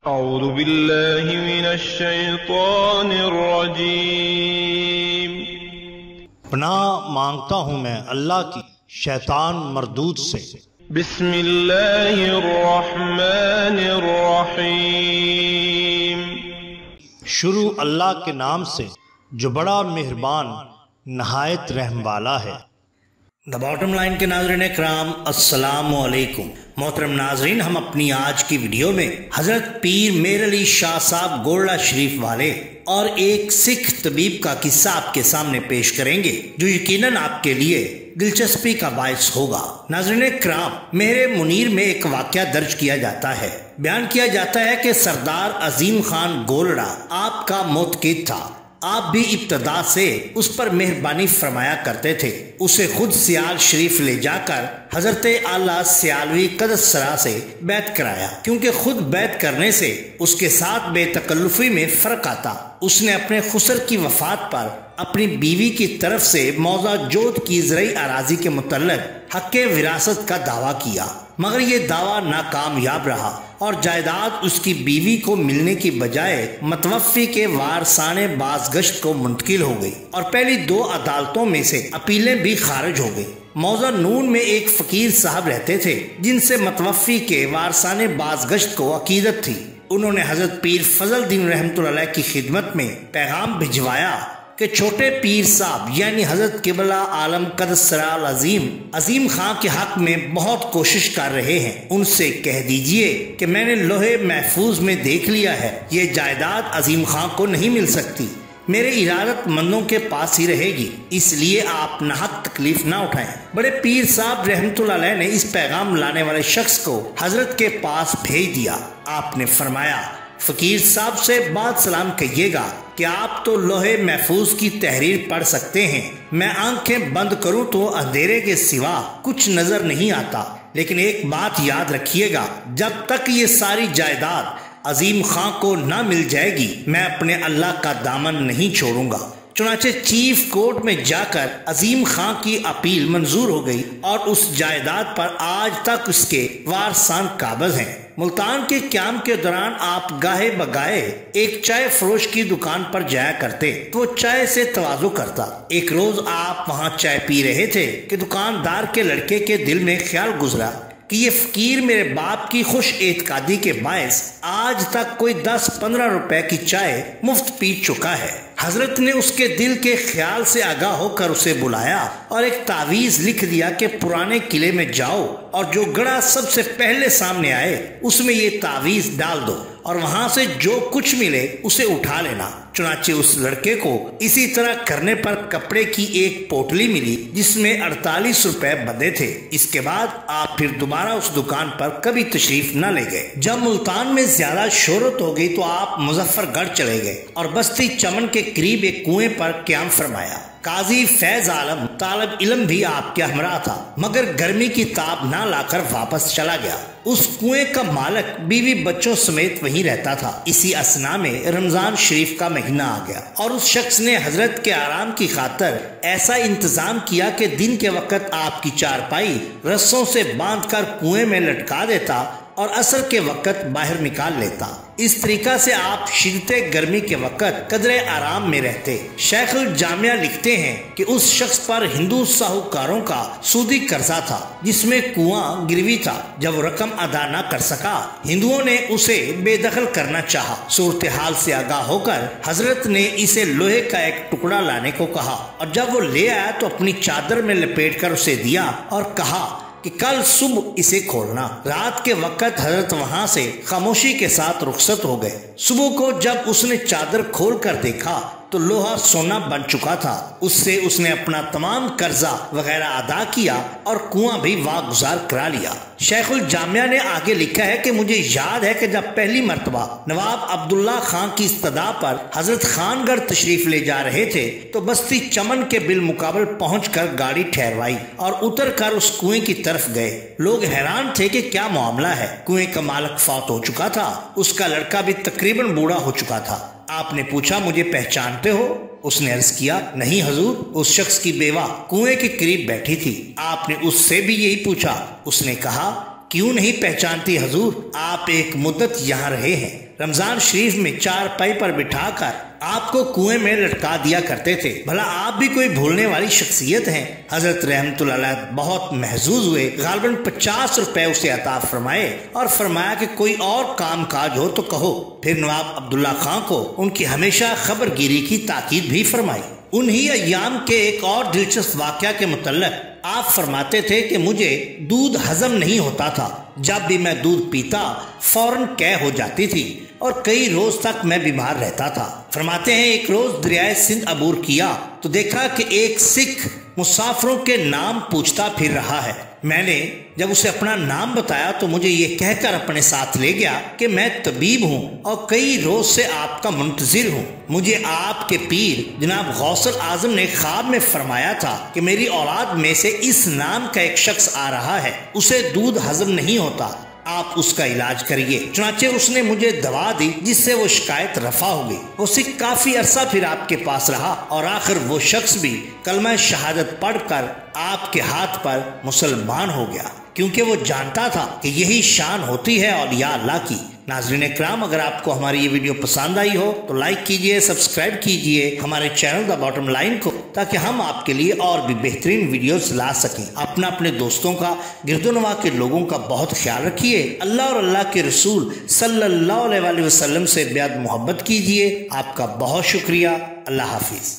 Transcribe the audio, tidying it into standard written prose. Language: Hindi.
अऊज़ु बिल्लाहि मिनश शैतानिर रजीम। पनाह मांगता हूँ मैं अल्लाह की शैतान मरदूद से। बिस्मिल्लाहिर रहमानिर रहीम। शुरू अल्लाह के नाम से जो बड़ा मेहरबान नहायत रहम वाला है। द बॉटम लाइन के नाज़रीन इकराम अस्सलामु अलैकुम। मोहतरम नाजरीन, हम अपनी आज की वीडियो में हजरत पीर मेर अली शाह साहब गोरड़ा शरीफ वाले और एक सिख तबीब का किस्सा आपके सामने पेश करेंगे जो यकीनन आपके लिए दिलचस्पी का बायस होगा। नाजरीन इकराम, मेरे मुनीर में एक वाकया दर्ज किया जाता है। बयान किया जाता है कि सरदार अजीम खान गोरड़ा आपका मोतकीद था। आप भी इब्तदा से उस पर मेहरबानी फरमाया करते थे। उसे खुद सियाल शरीफ ले जाकर हजरत आला सियालवी कदसरा से बैत कराया, क्योंकि खुद बैत करने से उसके साथ बेतकल्लुफी में फर्क आता। उसने अपने खुसर की वफात पर अपनी बीवी की तरफ से मौजा जोत की ज़रई अराजी के मुतल्लिक़ हक़ विरासत का दावा किया, मगर ये दावा नाकामयाब रहा और जायदाद उसकी बीवी को मिलने की बजाय मतवफ़ी के वारसाने बाज़गश्त को मुंतकिल हो गई और पहली 2 अदालतों में से अपीलें भी खारिज हो गई। मौजा नून में एक फ़कीर साहब रहते थे जिनसे मतवफ़ी के वारसाने बाज़गश्त को अकीदत थी। उन्होंने हज़रत पीर फजल दीन रहमतुल्लाह अलैह की खिदमत में पैगाम भिजवाया कि छोटे पीर साहब यानी हजरत किबला आलम कदसरा अजीम खां के हक में बहुत कोशिश कर रहे हैं। उनसे कह दीजिए कि मैंने लोहे महफूज में देख लिया है, ये जायदाद अजीम खां को नहीं मिल सकती, मेरे इरादतमंदों के पास ही रहेगी, इसलिए आप नाहक तकलीफ ना उठाएं। बड़े पीर साहब रहमतुल्लाह अलैह ने इस पैगाम लाने वाले शख्स को हजरत के पास भेज दिया। आपने फरमाया, फकीर साहब से बात सलाम कहिएगा कि आप तो लोहे महफूज की तहरीर पढ़ सकते हैं, मैं आंखें बंद करूं तो अंधेरे के सिवा कुछ नजर नहीं आता, लेकिन एक बात याद रखिएगा, जब तक ये सारी जायदाद अजीम खां को ना मिल जाएगी मैं अपने अल्लाह का दामन नहीं छोड़ूंगा। चुनाचे चीफ कोर्ट में जाकर अजीम खां की अपील मंजूर हो गई और उस जायदाद पर आज तक उसके वारसान काबिज हैं। मुल्तान के क्याम के दौरान आप गाहे बगाहे एक चाय फरोश की दुकान पर जाया करते तो वो चाय से तवाज़ु करता। एक रोज आप वहाँ चाय पी रहे थे कि दुकानदार के लड़के के दिल में ख्याल गुजरा कि ये फकीर मेरे बाप की खुश एतकादी के बायस आज तक कोई 10-15 रुपए की चाय मुफ्त पी चुका है। हजरत ने उसके दिल के ख्याल से आगाह होकर उसे बुलाया और एक तावीज लिख दिया कि पुराने किले में जाओ और जो गड़ा सबसे पहले सामने आए उसमें ये तावीज डाल दो और वहां से जो कुछ मिले उसे उठा लेना। चुनाचे उस लड़के को इसी तरह करने पर कपड़े की एक पोटली मिली जिसमें 48 रुपए बंधे थे। इसके बाद आप फिर दोबारा उस दुकान पर कभी तशरीफ न ले गए। जब मुल्तान में ज्यादा शोहरत हो गई तो आप मुजफ्फरगढ़ चले गए और बस्ती चमन के करीब एक कुएं पर क्याम फरमाया। काजी फैज आलम तालब इल्म भी आपके हमरा था, मगर गर्मी की ताप ना लाकर वापस चला गया। उस कुएं का मालिक बीवी बच्चों समेत वहीं रहता था। इसी असना में रमजान शरीफ का महीना आ गया और उस शख्स ने हजरत के आराम की खातर ऐसा इंतजाम किया कि दिन के वक्त आपकी चारपाई रस्सों से बांधकर कुएं में लटका देता और असर के वक्त बाहर निकाल लेता। इस तरीका से आप शिद्दते गर्मी के वक्त कदरे आराम में रहते। शेखुल जामिया लिखते हैं कि उस शख्स पर हिंदू साहूकारों का सूदी कर्जा था जिसमें कुआं गिरवी था। जब वो रकम अदा न कर सका हिंदुओं ने उसे बेदखल करना चाहा। सूरत हाल से आगाह होकर हजरत ने इसे लोहे का एक टुकड़ा लाने को कहा और जब वो ले आया तो अपनी चादर में लपेट कर उसे दिया और कहा कि कल सुबह इसे खोलना। रात के वक्त हजरत वहां से खामोशी के साथ रुखसत हो गए। सुबह को जब उसने चादर खोल कर देखा तो लोहा सोना बन चुका था। उससे उसने अपना तमाम कर्जा वगैरह अदा किया और कुआं भी वागुजार करा लिया। शेखुल जामिया ने आगे लिखा है कि मुझे याद है कि जब पहली मर्तबा नवाब अब्दुल्ला खां की इस्तदा पर हजरत खानगढ़ तशरीफ ले जा रहे थे तो बस्ती चमन के बिलमुकाबल पहुंचकर गाड़ी ठहरवाई और उतर कर उस कुएं की तरफ गए। लोग हैरान थे कि क्या मामला है। कुएं का मालिक फौत हो चुका था, उसका लड़का भी तकरीबन बूढ़ा हो चुका था। आपने पूछा, मुझे पहचानते हो? उसने अर्ज किया, नहीं हजूर। उस शख्स की बेवा कुएं के करीब बैठी थी। आपने उससे भी यही पूछा। उसने कहा क्यों नहीं पहचानती हजूर, आप एक मुद्दत यहाँ रहे हैं। रमजान शरीफ में चारपाई पर बिठाकर आपको कुएं में लटका दिया करते थे। भला आप भी कोई भूलने वाली शख्सियत हैं। हजरत रहमतुल्लाह अलैह बहुत महजूज हुए। गालबन 50 रुपए उसे अता फरमाए और फरमाया कि कोई और काम काज हो तो कहो। फिर नवाब अब्दुल्ला खां को उनकी हमेशा खबरगिरी की ताकीद भी फरमाई। उन्हीं अय्याम के एक और दिलचस्प वाकया के मुतल्लिक आप फरमाते थे कि मुझे दूध हजम नहीं होता था। जब भी मैं दूध पीता फौरन कै हो जाती थी और कई रोज तक मैं बीमार रहता था। फरमाते हैं एक रोज दरियाए सिंध अबूर किया तो देखा कि एक सिख मुसाफिरों के नाम पूछता फिर रहा है। मैंने जब उसे अपना नाम बताया तो मुझे ये कहकर अपने साथ ले गया कि मैं तबीब हूँ और कई रोज से आपका मुंतजिर हूँ। मुझे आपके पीर जनाब गौसुल आजम ने ख्वाब में फरमाया था कि मेरी औलाद में से इस नाम का एक शख्स आ रहा है, उसे दूध हजम नहीं होता, आप उसका इलाज करिए। चुनाचे उसने मुझे दवा दी जिससे वो शिकायत रफा हो गई। वो सिख काफी अरसा फिर आपके पास रहा और आखिर वो शख्स भी कलमा शहादत पढ़कर आपके हाथ पर मुसलमान हो गया, क्योंकि वो जानता था कि यही शान होती है औलिया अल्लाह की। नाज़रीन इकराम, अगर आपको हमारी ये वीडियो पसंद आई हो तो लाइक कीजिए, सब्सक्राइब कीजिए हमारे चैनल द बॉटम लाइन को, ताकि हम आपके लिए और भी बेहतरीन वीडियोस ला सकें। अपने दोस्तों का, गिरदोनवा के लोगों का बहुत ख्याल रखिए। अल्लाह और अल्लाह के रसूल सल्लल्लाहु अलैहि वसल्लम से बेहद मोहब्बत कीजिए। आपका बहुत शुक्रिया। अल्लाह हाफिज।